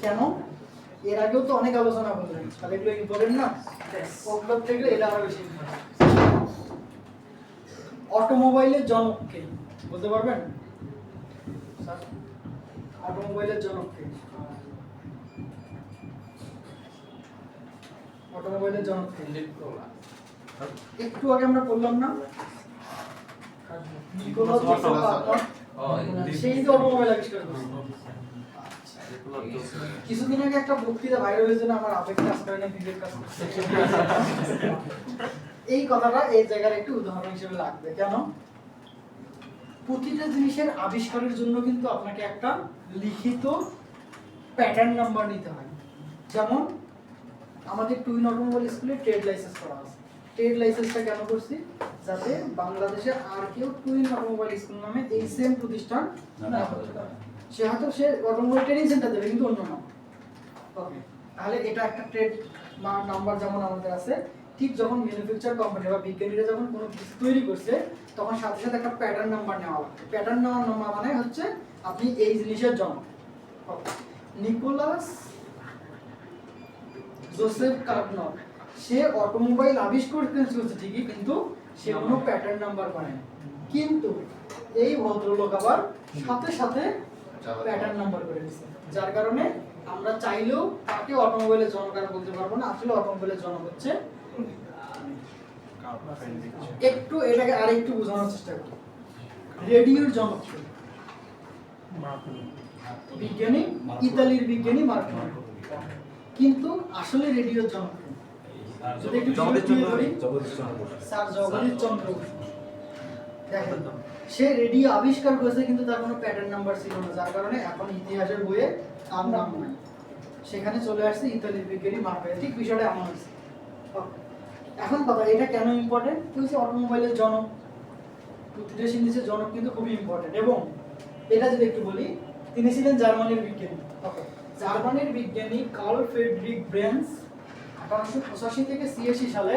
কেন? এর আগেও তো অনেক আলোচনা করলেন, তাহলে এগুলো ইম্পর্টেন্ট না? ওগুলোর থেকে এটা আরো বেশি ইম্পর্টেন্ট। অটোমোবাইলের জনক কে বলতে পারবেন? স্যার অটোমোবাইলের জনক কে? অটোমোবাইলের জনক কে? একটু আগে আমরা বললাম না, নিকোলাস টেসলা। সেই তো অটোমোবাইল আবিষ্কার করেছে। কিছুদিন আগে একটা বক্তৃতা ভাইরাল হয়েছে না, আমার আবেগ কাজ করে না বিবেক কাজ করছে। এই কথাটা এই জায়গার একটু উদাহরণ হিসেবে লাগবে। কেন? প্রতিটা জিনিসের আবিষ্কারের জন্য কিন্তু আপনাকে একটা লিখিত প্যাটার্ন নাম্বার নিতে হয়। যেমন আমাদের টুইন অটোমোবাইল স্কুলে ট্রেড লাইসেন্স করা আছে। ট্রেড লাইসেন্সটা কেন করছি? যাতে বাংলাদেশে আর কেউ টুইন অটোমোবাইল স্কুল নামে এই সেম প্রতিষ্ঠান না করতে পারে। সে হয়তো সে অটোমোবাইল ট্রেনিং সেন্টার দেবে কিন্তু অন্য নাম। ওকে, তাহলে এটা একটা ট্রেড নাম্বার যেমন আমাদের আছে, ঠিক যখন ম্যানুফ্যাকচার কোম্পানি বা বিজ্ঞানীরা যখন কোনো কিছু তৈরি করছে তখন সাথে সাথে একটা প্যাটার্ন নাম্বার নেওয়া লাগবে। প্যাটার্ন নেওয়ার নাম্বার মানে হচ্ছে আপনি এই জিনিসের জনক। নিকোলাস জোসেফ কার্নর, সে অটোমোবাইল আবিষ্কার করেছে ঠিকই, কিন্তু সে কোনো প্যাটার্ন নাম্বার পায় না। কিন্তু এই ভদ্রলোক আবার সাথে সাথে প্যাটার্ন নাম্বার করে দিয়েছে, যার কারণে আমরা চাইলেও তাকে অটোমোবাইলের জনক আর বলতে পারবো না। আসলে অটোমোবাইলের জনক হচ্ছে। একটু এটাকে আরেকটু বোঝানোর চেষ্টা করি। রেডিওর জনক কে? বিজ্ঞানী, ইতালির বিজ্ঞানী মার্কনি। কিন্তু আসলে রেডিওর জনক কে? যদি একটু স্যার জগদীশ চন্দ্র বসু। দেখেন, সে রেডিও আবিষ্কার করেছে কিন্তু তার কোনো প্যাটার্ন নাম্বার ছিল না, যার কারণে এখন ইতিহাসের বইয়ে তার নাম নাই। সেখানে চলে আসছে ইতালির বিজ্ঞানী মার্কনি। ঠিক বিষয়টা এমন হচ্ছে। এখন কথা, এটা কেন ইম্পর্টেন্ট? হচ্ছে অটোমোবাইলের জনক, প্রতিটা জিনিসের জনক কিন্তু খুবই ইম্পর্টেন্ট। এবং এটা যদি একটু বলি, তিনি ছিলেন জার্মানির বিজ্ঞানী। জার্মানির বিজ্ঞানী কার্ল ফ্রেডরিক ব্রেন্স 1885 থেকে 86 সালে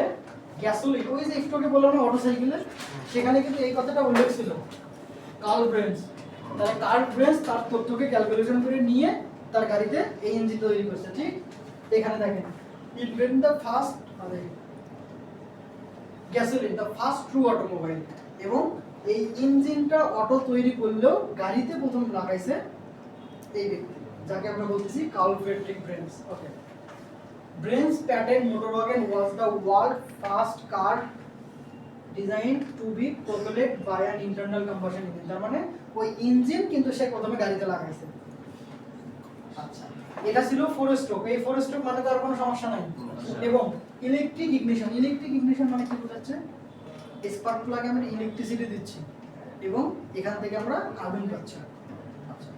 গ্যাসোলিন, ওই যে একটু আগে বললাম না অটোসাইকেলের, সেখানে কিন্তু এই কথাটা উল্লেখ ছিল, কার্ল ব্রেন্স। তাহলে কার্ল ব্রেন্স তার তথ্যকে ক্যালকুলেশন করে নিয়ে তার গাড়িতে এই ইঞ্জিন তৈরি করছে। ঠিক এখানে দেখেন, invent the first gasoline, the first true automobile. এবং এই ইঞ্জিনটা অটো তৈরি করলেও গাড়িতে প্রথম লাগাইছে এই ব্যক্তি, যাকে আমরা বলতেছি Karl Friedrich Benz. Okay, Benz patent Motorwagen was the world first car design to be propelled by an internal combustion engine. তার মানে ওই ইঞ্জিন কিন্তু সে প্রথমে গাড়িতে লাগাইছে। আচ্ছা, এটা ছিল 4 স্ট্রোক। এই 4 স্ট্রোক মানে তার কোনো সমস্যা নাই। এবং ইলেকট্রিক ইগনিশন, ইলেকট্রিক ইগনিশন মানে কি বোঝাচ্ছে? স্পার্ক প্লাগে আমরা ইলেকট্রিসিটি দিচ্ছি এবং এখান থেকে আমরা আগুন পাচ্ছি। আচ্ছা,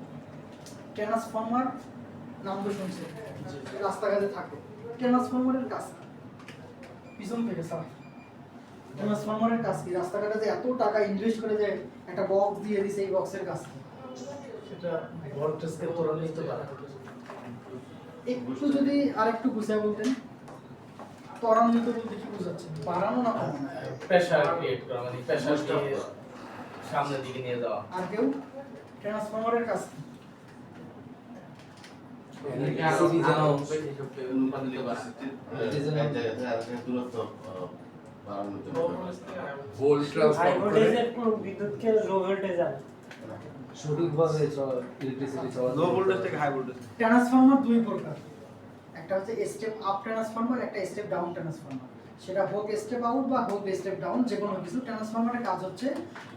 ট্রান্সফরমার নাম তো শুনছেন, রাস্তাঘাটে থাকে। ট্রান্সফরমারের কাজ পিছন থেকে স্যার, ট্রান্সফরমারের কাজ কি? রাস্তাঘাটে যে এত টাকা ইনভেস্ট করে যে একটা বক্স দিয়ে দিছে, এই বক্সের কাজ কি? সেটা ভোল্টেজকে ত্বরান্বিত করা। একটু যদি আরেকটু বুঝিয়ে বলতেন। ত্বরান্বিত বলতে কি বোঝাচ্ছে? বাড়ানো না কমানো? প্রেসার ক্রিয়েট করা, মানে প্রেসারকে সামনের দিকে নিয়ে যাওয়া। আর কেউ? ট্রান্সফরমারের কাজ কি? বিদ্যুৎকে লো ভোল্টেজ আনে, সঠিকভাবে ইলেকট্রিসিটি চলা। লো ভোল্টেজ থেকে হাই ভোল্টেজ। ট্রান্সফরমার দুই প্রকার, একটা হচ্ছে স্টেপ আপ ট্রান্সফরমার, একটা স্টেপ ডাউন ট্রান্সফরমার। সেটা হোক স্টেপ আউট বা হোক স্টেপ ডাউন, যে কোনো কিছু। ট্রান্সফরমারের কাজ হচ্ছে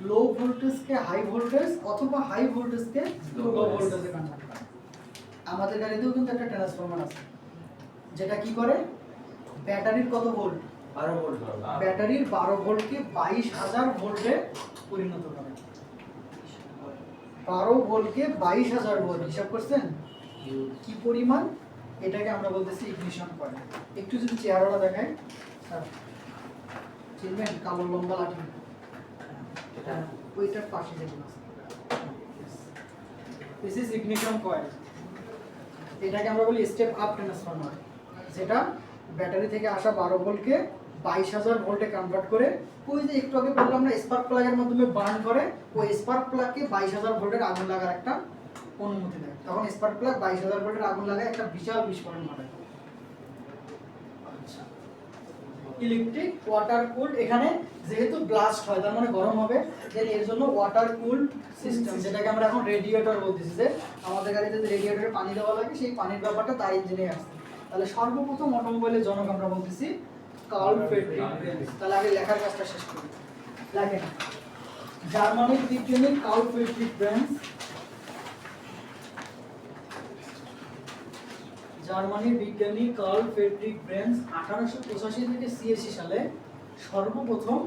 লো ভোল্টেজকে হাই ভোল্টেজ অথবা হাই ভোল্টেজকে লো ভোল্টেজে কনভার্ট করা। আমাদের গাড়িতেও কিন্তু একটা ট্রান্সফরমার আছে, যেটা কি করে? ব্যাটারির কত ভোল্ট? 12 ভোল্ট। ব্যাটারির 12 ভোল্টকে 22,000 ভোল্টে পরিণত করে। 12 ভোল্টকে 22,000 ভোল্ট, হিসাব করছেন কি পরিমাণ? এটাকে আমরা বলতেছি ইগনিশন পয়েন্ট। একটু যদি চেহারাটা দেখাই স্যার, চিনবেন? কালো লম্বা লাঠি, এটা ওইটার পাশে যেগুলো আছে, দিস ইজ ইগনিশন পয়েন্ট। এটাকে আমরা বলি স্টেপ আপ ট্রান্সফরমার, যেটা ব্যাটারি থেকে আসা 12 ভোল্টকে 22,000 ভোল্টে কনভার্ট করে। ওই যে একটু আগে বললাম না স্পার্ক প্লাগের মাধ্যমে বার্ন করে, ওই স্পার্ক প্লাগকে 22,000 ভোল্টের আগুন লাগার একটা অনুমতি দেয়। তখন স্পার্ক প্লাগ 22,000 ভোল্টের আগুন লাগায় একটা বিশাল বিস্ফোরণ ঘটায়। আচ্ছা, ইলেকট্রিক ওয়াটার কুলড, এখানে যেহেতু ব্লাস্ট হয় তার মানে গরম হবে, দেন এর জন্য ওয়াটার কুলড সিস্টেম, যেটাকে আমরা এখন রেডিয়েটর বলতেছি, যে আমাদের গাড়িতে যে রেডিয়েটরে পানি দেওয়া লাগে সেই পানির ব্যাপারটা তার ইঞ্জিনে আসছে। তাহলে সর্বপ্রথম অটোমোবাইলের জনক আমরা বলতেছি কার্ল ফ্রেডরিক বেঞ্জ। তাহলে আগে লেখার কাজটা শেষ করি। লেখেন, জার্মানির বিজ্ঞানী কার্ল ফ্রেডরিক বেঞ্জ, জার্মানির বিজ্ঞানী কার্ল ফ্রেডরিক বেঞ্জ 1885 থেকে 86 সালে সর্বপ্রথম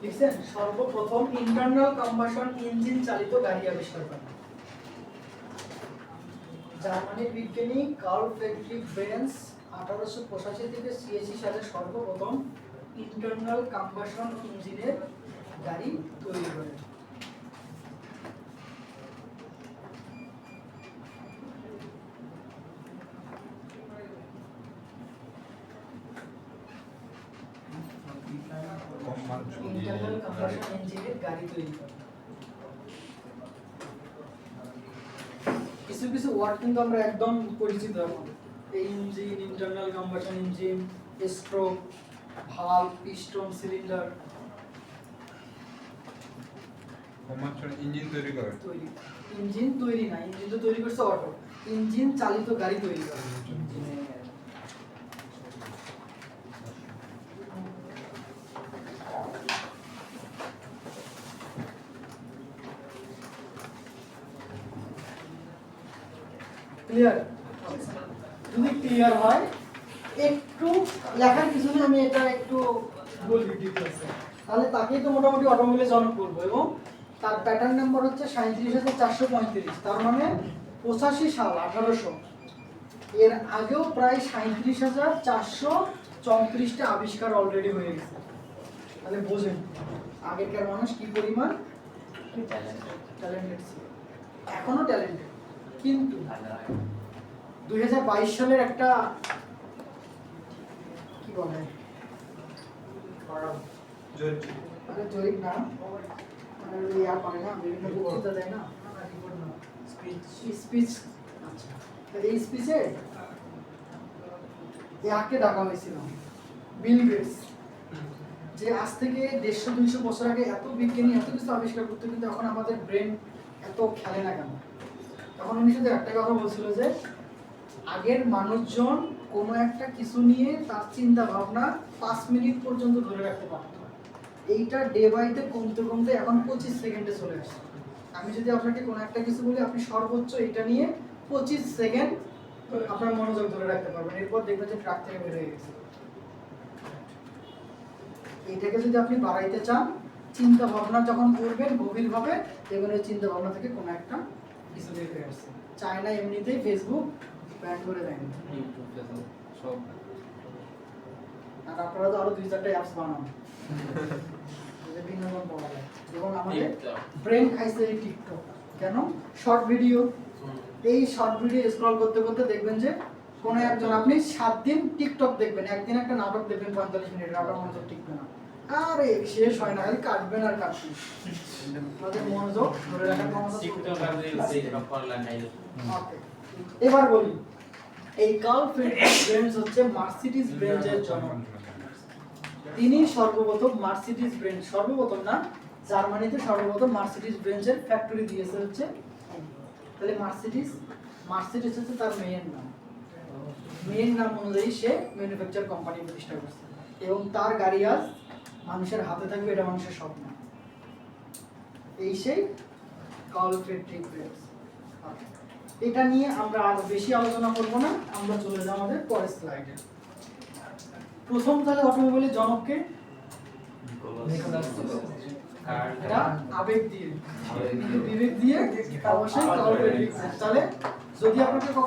লিখছেন সর্বপ্রথম ইন্টারনাল কম্বাসন ইঞ্জিন চালিত গাড়ি আবিষ্কার করেন। জার্মানির বিজ্ঞানী কার্ল ফ্রেডরিক বেঞ্জ 1885 থেকে 86 সালে সর্বপ্রথম ইন্টারনাল কম্বাসন ইঞ্জিনের গাড়ি তৈরি করেন। ইন্টারনাল কম্বাসন ইঞ্জিনের গাড়ি তৈরি করেন। কিছু কিছু ওয়ার্ড কিন্তু আমরা একদম পরিচিত এখন, এই engine, internal combustion engine, stroke, valve, piston, cylinder. Combustion engine তৈরি করে ইঞ্জিন তৈরি না, ইঞ্জিন তো তৈরি করছে অটো, ইঞ্জিন চালিত গাড়ি তৈরি করে। ক্লিয়ার? যদি ক্লিয়ার হয়, একটু লেখার পিছনে আমি এটা একটু বলি ডিটেইলসে, তাহলে তাকেই তো মোটামুটি অটোমোবাইলের জনক করবো। এবং তার প্যাটার্ন নাম্বার হচ্ছে 37,435, তার মানে 85 সাল 1800। এর আগেও প্রায় 37,434টা আবিষ্কার অলরেডি হয়ে গেছে। তাহলে বোঝেন আগেকার মানুষ কি পরিমাণ ট্যালেন্টেড ছিল, এখনো ট্যালেন্টেড। কিন্তু 2022 সালের একটা কি বলে জরিপ না, মানে ইয়া করে না, বিভিন্ন বক্তৃতা দেয় না, স্পিচ। আচ্ছা, এই স্পিচে ইয়াকে ডাকা হয়েছিল, বিল গেটস, যে আজ থেকে 150-200 বছর আগে এত বিজ্ঞানী এত কিছু আবিষ্কার করতে, কিন্তু এখন আমাদের ব্রেন এত খেলে না কেন? তখন উনি শুধু একটা কথা বলছিল যে আগের মানুষজন কোনো একটা কিছু নিয়ে তার চিন্তা ভাবনা 5 মিনিট পর্যন্ত ধরে রাখতে পারত, এইটা ডে বাই ডে কমতে কমতে এখন 25 সেকেন্ডে চলে আসছে। আমি যদি আপনাকে কোনো একটা কিছু বলি, আপনি সর্বোচ্চ এটা নিয়ে 25 সেকেন্ড আপনার মনোযোগ ধরে রাখতে পারবেন, এরপর দেখবেন যে ট্রাক থেকে বের হয়ে গেছে। এইটাকে যদি আপনি বাড়াইতে চান, চিন্তা ভাবনা যখন করবেন গভীরভাবে, দেখবেন ওই চিন্তা ভাবনা থেকে কোনো একটা কিছু বের হয়ে আসছে। চায়না এমনিতেই ফেসবুক ব্যান করে দেন, ইউটিউব, ফেসবুক সব। আর আপনারা তো আরো 2-4টা অ্যাপস বানান যে বিনোদন পাওয়া যায়। এবং আমাদের ব্রেন খাইছে এই টিকটক। কেন? Short video. এই শর্ট ভিডিও স্ক্রল করতে করতে দেখবেন যে কোনো একজন, আপনি 7 দিন টিকটক দেখবেন, একদিন একটা নাটক দেখবেন 45 মিনিট, আপনার মনোযোগ টিকবে না, আরে শেষ হয় না, খালি কাটবেন আর কাটবেন। আমাদের মনোযোগ ধরে রাখার ক্ষমতা। এবার বলি, এই কার্ল ফ্রেডরিক বেঞ্জ হচ্ছে মার্সিডিজ বেঞ্জের জনক। তিনি সর্বপ্রথম মার্সিডিজ বেঞ্জ, সর্বপ্রথম না, জার্মানিতে সর্বপ্রথম মার্সিডিজ বেঞ্জের ফ্যাক্টরি দিয়েছে হচ্ছে। তাহলে মার্সিডিজ হচ্ছে তার মেয়ের নাম, মেয়ের নাম অনুযায়ী সে ম্যানুফ্যাকচার কোম্পানি প্রতিষ্ঠা করছে, এবং তার গাড়ি আজ মানুষের হাতে থাকবে, এটা মানুষের স্বপ্ন। এই সেই কার্ল ফ্রেডরিক বেঞ্জ। এটা নিয়ে আমরা আরো বেশি আলোচনা করব না, আমরা চলে যাব আমাদের পরের স্লাইডে। প্রথম তাহলে অটোমোবাইলের জনককে এটা আবেগ দিয়ে, বিবেক দিয়ে অবশ্যই কার্ল ফ্রেডরিক বেঞ্জ। তাহলে যদি আপনাকে কখনো